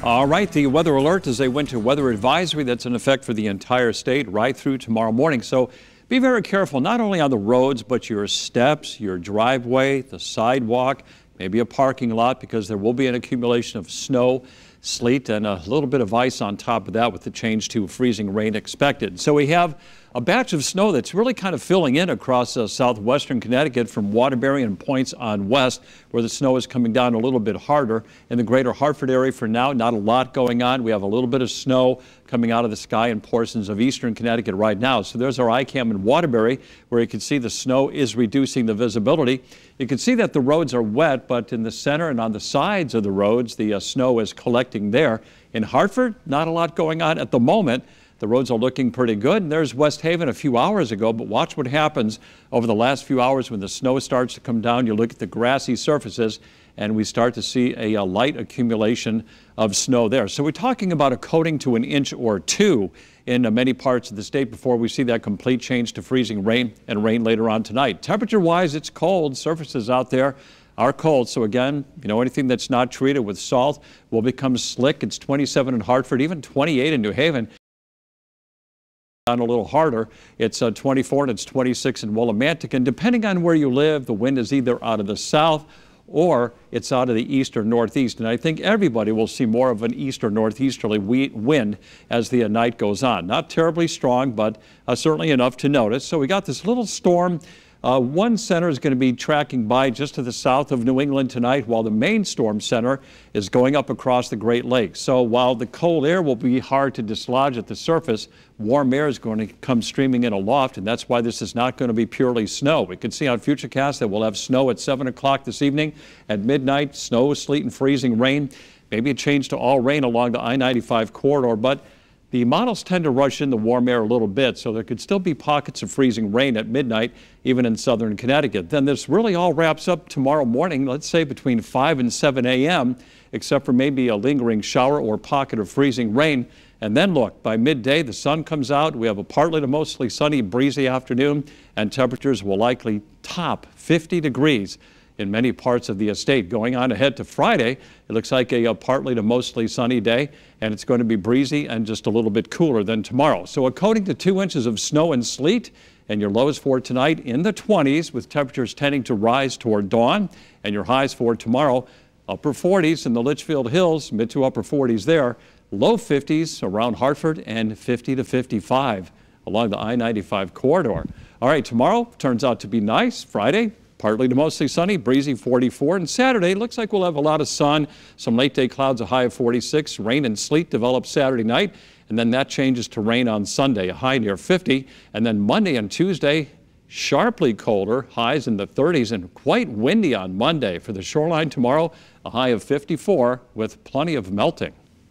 All right, the weather alert is a winter weather advisory that's in effect for the entire state right through tomorrow morning. So be very careful, not only on the roads, but your steps, your driveway, the sidewalk, maybe a parking lot, because there will be an accumulation of snow, sleet, and a little bit of ice on top of that with the change to freezing rain expected. So we have a batch of snow that's really kind of filling in across southwestern Connecticut from Waterbury and points on west, where the snow is coming down a little bit harder. In the greater Hartford area for now, not a lot going on. We have a little bit of snow coming out of the sky in portions of eastern Connecticut right now. So there's our ICAM in Waterbury, where you can see the snow is reducing the visibility. You can see that the roads are wet, but in the center and on the sides of the roads, the snow is collecting there. In Hartford, not a lot going on at the moment. The roads are looking pretty good. And there's West Haven a few hours ago, but watch what happens over the last few hours when the snow starts to come down. You look at the grassy surfaces, and we start to see a light accumulation of snow there. So we're talking about a coating to an inch or two in many parts of the state before we see that complete change to freezing rain and rain later on tonight. Temperature-wise, it's cold. Surfaces out there are cold. So again, anything that's not treated with salt will become slick. It's 27 in Hartford, even 28 in New Haven. On a little harder, it's 24 and it's 26 in Willimantic, and depending on where you live, the wind is either out of the south or it's out of the east or northeast, and I think everybody will see more of an east or northeasterly wind as the night goes on. Not terribly strong, but certainly enough to notice. So we got this little storm. One center is going to be tracking by just to the south of New England tonight, while the main storm center is going up across the Great Lakes. So while the cold air will be hard to dislodge at the surface, warm air is going to come streaming in aloft, and that's why this is not going to be purely snow. We can see on Futurecast that we'll have snow at 7 o'clock this evening. At midnight, snow, sleet, and freezing rain. Maybe a change to all rain along the I-95 corridor, but the models tend to rush in the warm air a little bit, so there could still be pockets of freezing rain at midnight, even in southern Connecticut. Then this really all wraps up tomorrow morning, let's say between 5 and 7 a.m., except for maybe a lingering shower or pocket of freezing rain. And then look, by midday, the sun comes out. We have a partly to mostly sunny, breezy afternoon, and temperatures will likely top 50 degrees in many parts of the estate. Going on ahead to Friday, it looks like a partly to mostly sunny day, and it's going to be breezy and just a little bit cooler than tomorrow. So a coating to 2 inches of snow and sleet, and your lows for tonight in the 20s, with temperatures tending to rise toward dawn, and your highs for tomorrow, upper 40s in the Litchfield Hills, mid to upper 40s there, low 50s around Hartford, and 50 to 55 along the I-95 corridor. All right, tomorrow turns out to be nice. Friday, partly to mostly sunny, breezy 44. And Saturday, looks like we'll have a lot of sun, some late day clouds, a high of 46. Rain and sleet develop Saturday night, and then that changes to rain on Sunday, a high near 50. And then Monday and Tuesday, sharply colder, highs in the 30s, and quite windy on Monday. For the shoreline tomorrow, a high of 54 with plenty of melting.